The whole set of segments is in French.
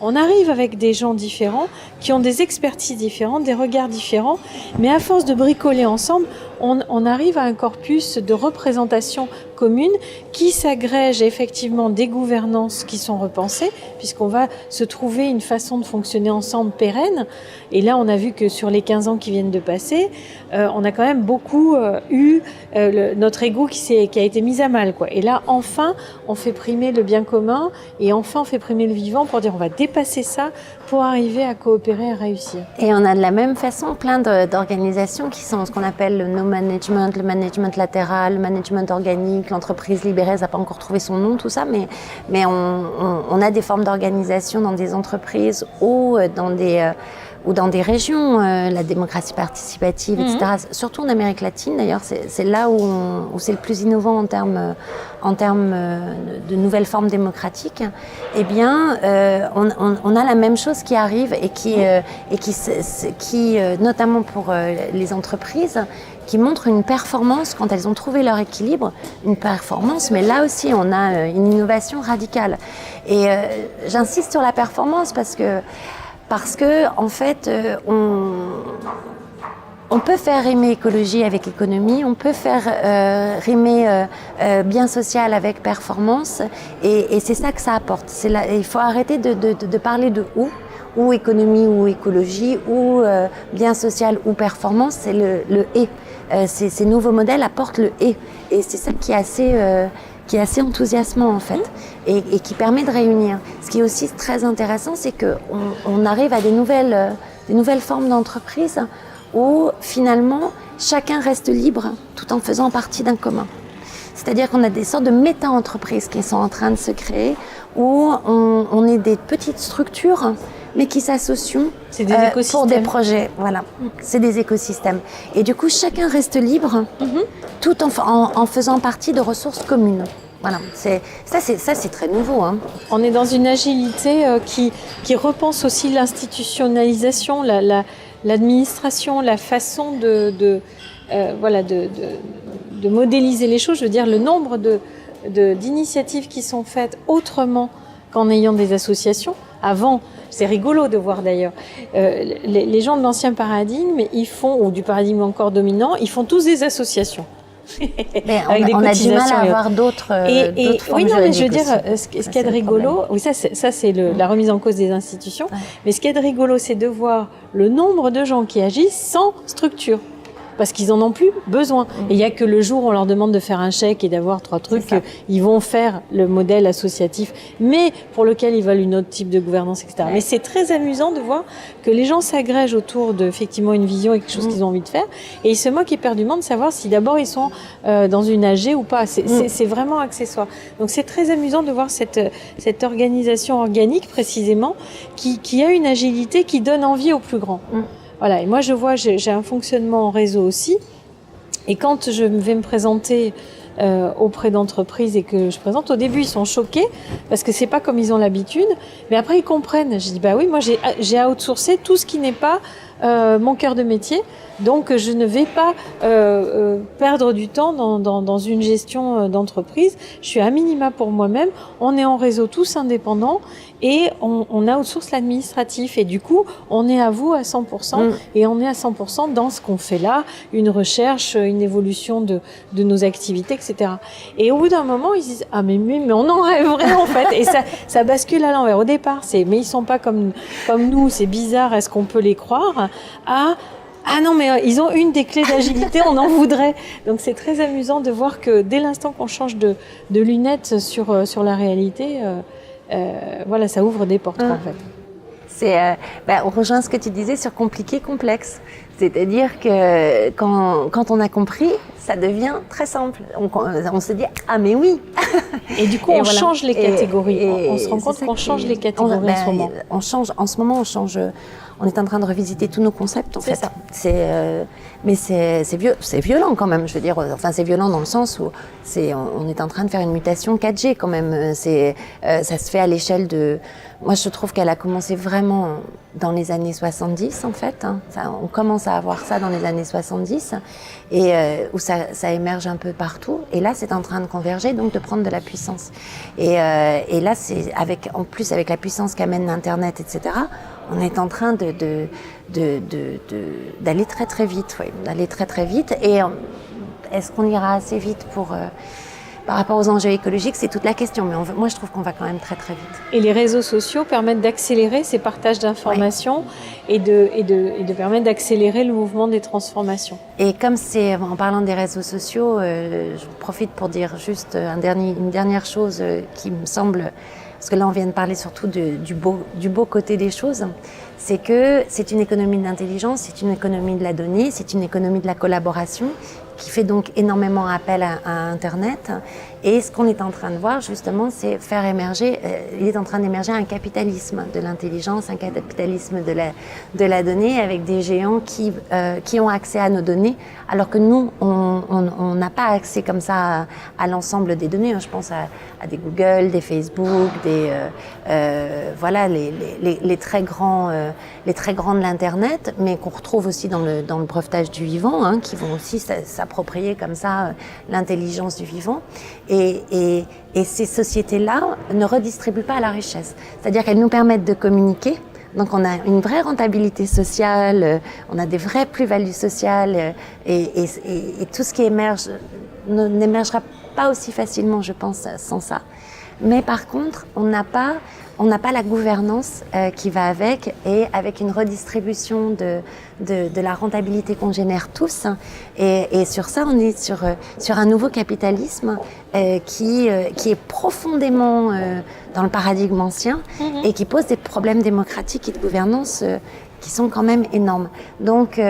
on arrive avec des gens différents, qui ont des expertises différentes, des regards différents, mais à force de bricoler ensemble, on arrive à un corpus de représentation commune qui s'agrège effectivement des gouvernances qui sont repensées, puisqu'on va se trouver une façon de fonctionner ensemble pérenne. Et là, on a vu que sur les 15 ans qui viennent de passer, on a quand même beaucoup eu notre ego qui a été mis à mal, quoi. Et là, enfin, on fait primer le bien commun et enfin, on fait primer le vivant pour dire on va dépasser ça pour arriver à coopérer et à réussir. Et on a de la même façon plein d'organisations qui sont ce qu'on appelle le no-management, le management latéral, le management organique, l'entreprise libérée, ça n'a pas encore trouvé son nom, tout ça, mais on a des formes d'organisation dans des entreprises ou dans des régions, la démocratie participative, etc. Surtout en Amérique latine, d'ailleurs, c'est là où c'est le plus innovant en termes de nouvelles formes démocratiques. Eh bien, on a la même chose qui arrive et qui notamment pour les entreprises, qui montre une performance quand elles ont trouvé leur équilibre, une performance, mais là aussi on a une innovation radicale. Et j'insiste sur la performance parce que en fait, on peut faire rimer écologie avec économie, on peut faire rimer bien social avec performance, et c'est ça que ça apporte. Il faut arrêter de parler de ou économie ou écologie, ou bien social ou performance, c'est le et. Ces nouveaux modèles apportent le et c'est ça qui est assez enthousiasmant en fait, et qui permet de réunir. Ce qui est aussi très intéressant, c'est qu'on arrive à des nouvelles formes d'entreprise où finalement chacun reste libre tout en faisant partie d'un commun. C'est-à-dire qu'on a des sortes de méta-entreprises qui sont en train de se créer, où on est des petites structures mais qui s'associent pour des projets. Voilà, c'est des écosystèmes. Et du coup, chacun reste libre tout en faisant partie de ressources communes. Voilà, c'est très nouveau. Hein. On est dans une agilité qui repense aussi l'institutionnalisation, l'administration, la façon de modéliser les choses. Je veux dire, le nombre d'initiatives qui sont faites autrement qu'en ayant des associations. Avant, c'est rigolo de voir d'ailleurs, les gens de l'ancien paradigme, ils font, ou du paradigme encore dominant, ils font tous des associations. Mais on a du mal à avoir d'autres formes oui, non, mais je veux dire, aussi. ce qu'il y a de rigolo, oui, ça c'est la remise en cause des institutions, mais ce qu'il y a de rigolo, c'est de voir le nombre de gens qui agissent sans structure. Parce qu'ils en ont plus besoin. Et il n'y a que le jour où on leur demande de faire un chèque et d'avoir 3 trucs, ils vont faire le modèle associatif, mais pour lequel ils veulent une autre type de gouvernance, etc. Ouais. Mais c'est très amusant de voir que les gens s'agrègent autour de, effectivement, une vision et quelque chose qu'ils ont envie de faire, et ils se moquent éperdument de savoir si d'abord ils sont dans une AG ou pas. C'est vraiment accessoire. Donc c'est très amusant de voir cette organisation organique, précisément, qui a une agilité qui donne envie aux plus grands. Voilà, et moi je vois, j'ai un fonctionnement en réseau aussi, et quand je vais me présenter auprès d'entreprises et que je présente, au début ils sont choqués parce que c'est pas comme ils ont l'habitude, mais après ils comprennent. Je dis bah oui, moi j'ai outsourcé tout ce qui n'est pas mon cœur de métier, donc je ne vais pas perdre du temps dans une gestion d'entreprise. Je suis à minima pour moi-même, on est en réseau tous indépendants et on outsource l'administratif, et du coup on est à vous à 100% et on est à 100% dans ce qu'on fait là, une recherche, une évolution de nos activités, etc. Et au bout d'un moment ils disent ah mais on en rêverait en fait, et ça bascule à l'envers. Au départ mais ils sont pas comme nous, c'est bizarre, est-ce qu'on peut les croire, ah non, mais ils ont une des clés d'agilité, on en voudrait. Donc c'est très amusant de voir que dès l'instant qu'on change de lunettes sur la réalité, voilà, ça ouvre des portes en fait. On rejoint ce que tu disais sur compliqué, complexe. C'est-à-dire que quand on a compris, ça devient très simple. On se dit ah mais oui. Et du coup on change les catégories. On se rend compte qu'on change les catégories en ce moment. En ce moment on change. On est en train de revisiter tous nos concepts en fait. Mais c'est violent quand même. Je veux dire, enfin c'est violent dans le sens où on est en train de faire une mutation 4G quand même. Ça se fait à l'échelle de. Moi je trouve qu'elle a commencé vraiment dans les années 70 en fait. On commence à avoir ça dans les années 70 et où ça ça émerge un peu partout. Et là, c'est en train de converger, donc de prendre de la puissance. Et là, c'est en plus avec la puissance qu'amène Internet, etc., on est en train d'aller très très vite, oui, d'aller très très vite. Et est-ce qu'on ira assez vite par rapport aux enjeux écologiques, c'est toute la question. Mais moi, je trouve qu'on va quand même très très vite. Et les réseaux sociaux permettent d'accélérer ces partages d'informations et de permettre d'accélérer le mouvement des transformations. Et comme c'est, en parlant des réseaux sociaux, je profite pour dire juste une dernière chose qui me semble, parce que là on vient de parler surtout du beau côté des choses, c'est que c'est une économie de l'intelligence, c'est une économie de la donnée, c'est une économie de la collaboration, qui fait donc énormément appel à Internet. Et ce qu'on est en train de voir, justement, c'est faire émerger, il est en train d'émerger un capitalisme de l'intelligence, un capitalisme de la donnée, avec des géants qui ont accès à nos données, alors que nous, on n'a pas accès comme ça à l'ensemble des données. Je pense à des Google, des Facebook, voilà, les très grands de l'Internet, mais qu'on retrouve aussi dans le brevetage du vivant, hein, qui vont aussi s'approprier comme ça l'intelligence du vivant. Et ces sociétés-là ne redistribuent pas la richesse. C'est-à-dire qu'elles nous permettent de communiquer. Donc on a une vraie rentabilité sociale, on a des vraies plus-values sociales et tout ce qui émerge n'émergera pas aussi facilement, je pense, sans ça. Mais par contre, on n'a pas la gouvernance qui va avec, et avec une redistribution de la rentabilité qu'on génère tous. Et sur ça, on est sur un nouveau capitalisme qui est profondément dans le paradigme ancien et qui pose des problèmes démocratiques et de gouvernance qui sont quand même énormes. Donc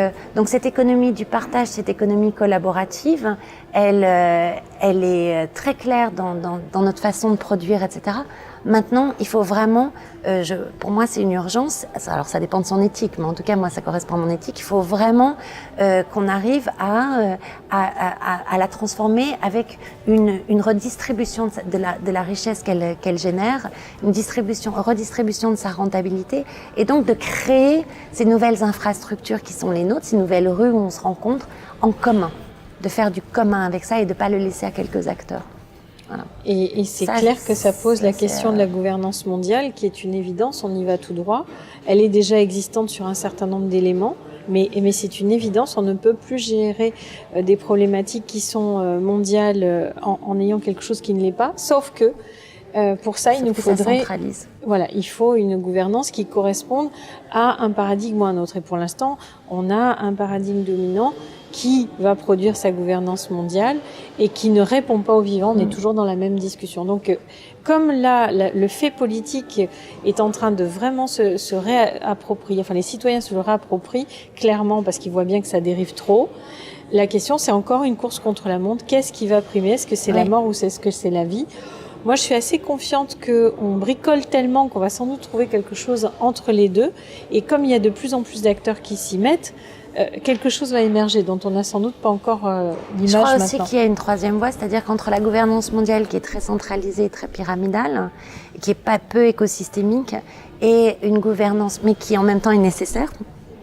cette économie du partage, cette économie collaborative, elle est très claire dans notre façon de produire, etc. Maintenant, il faut vraiment, pour moi c'est une urgence, alors ça dépend de son éthique, mais en tout cas moi ça correspond à mon éthique, il faut vraiment qu'on arrive à la transformer avec une redistribution de la richesse qu'elle génère, une redistribution de sa rentabilité, et donc de créer ces nouvelles infrastructures qui sont les nôtres, ces nouvelles rues où on se rencontre en commun, de faire du commun avec ça et de ne pas le laisser à quelques acteurs. Voilà. Et c'est clair que ça pose la question de la gouvernance mondiale, qui est une évidence, on y va tout droit. Elle est déjà existante sur un certain nombre d'éléments, mais c'est une évidence, on ne peut plus gérer des problématiques qui sont mondiales en ayant quelque chose qui ne l'est pas, sauf que pour ça, il nous faudrait, voilà, il faut une gouvernance qui corresponde à un paradigme ou à un autre. Et pour l'instant, on a un paradigme dominant qui va produire sa gouvernance mondiale et qui ne répond pas aux vivants. On est toujours dans la même discussion. Donc, comme là, le fait politique est en train de vraiment se réapproprier, enfin les citoyens se le réapproprient clairement parce qu'ils voient bien que ça dérive trop. La question, c'est encore une course contre la montre. Qu'est-ce qui va primer? Est-ce que c'est la mort ou est-ce que c'est la vie? Moi, je suis assez confiante qu'on bricole tellement qu'on va sans doute trouver quelque chose entre les deux. Et comme il y a de plus en plus d'acteurs qui s'y mettent, quelque chose va émerger dont on n'a sans doute pas encore l'image maintenant. Je crois aussi qu'il y a une troisième voie, c'est-à-dire qu'entre la gouvernance mondiale qui est très centralisée, très pyramidale, qui est pas peu écosystémique, et une gouvernance, mais qui en même temps est nécessaire.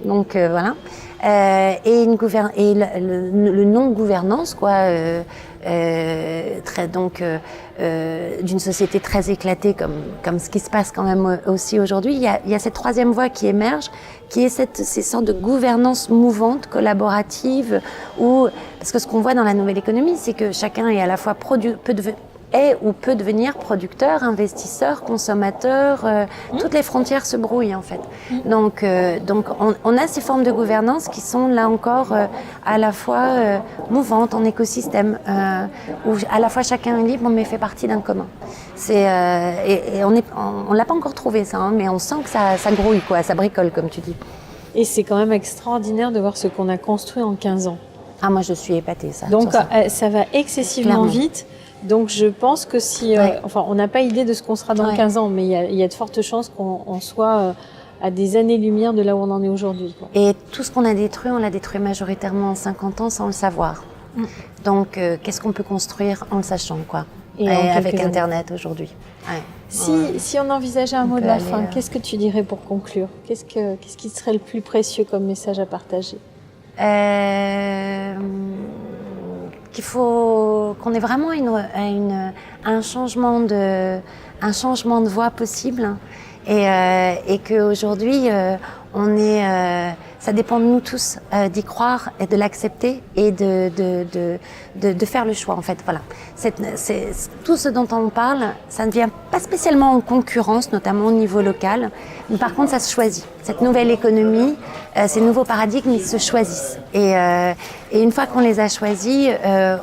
Donc voilà. Et le non-gouvernance, quoi, d'une société très éclatée comme ce qui se passe quand même aussi aujourd'hui. Il y a cette troisième voie qui émerge, qui est ces sortes de gouvernance mouvante, collaborative, parce que ce qu'on voit dans la nouvelle économie, c'est que chacun est à la fois peut devenir producteur, investisseur, consommateur. Toutes les frontières se brouillent en fait. Donc on a ces formes de gouvernance qui sont là encore à la fois mouvantes en écosystème, où à la fois chacun est libre mais fait partie d'un commun. Et on l'a pas encore trouvé ça, hein, mais on sent que ça grouille, quoi, ça bricole comme tu dis. Et c'est quand même extraordinaire de voir ce qu'on a construit en 15 ans. Ah, moi je suis épatée ça. Donc ça va excessivement vite. Donc je pense que on n'a pas idée de ce qu'on sera dans 15 ans, mais il y a de fortes chances qu'on soit à des années-lumière de là où on en est aujourd'hui, quoi. Et tout ce qu'on a détruit, on l'a détruit majoritairement en 50 ans sans le savoir. Donc qu'est-ce qu'on peut construire en le sachant, quoi. Et avec Internet aujourd'hui. Si on envisageait un mot de la fin, qu'est-ce que tu dirais pour conclure? Qu'est-ce qui serait le plus précieux comme message à partager? qu'on ait vraiment un changement de voie possible et qu'aujourd'hui ça dépend de nous tous d'y croire et de l'accepter et de faire le choix en fait. Voilà. Tout ce dont on parle, ça ne vient pas spécialement en concurrence, notamment au niveau local, mais par contre ça se choisit. Cette nouvelle économie, ces nouveaux paradigmes, ils se choisissent. Et une fois qu'on les a choisis,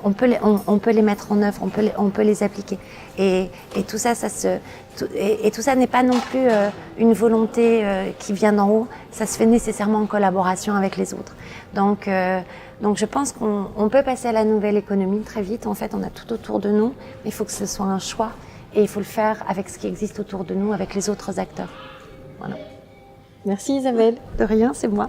on peut les mettre en œuvre, on peut les appliquer. Et tout ça, tout ça n'est pas non plus une volonté qui vient d'en haut. Ça se fait nécessairement en collaboration avec les autres. Donc je pense qu'on peut passer à la nouvelle économie très vite. En fait, on a tout autour de nous, mais il faut que ce soit un choix et il faut le faire avec ce qui existe autour de nous, avec les autres acteurs. Voilà. Merci Isabelle. De rien, c'est moi.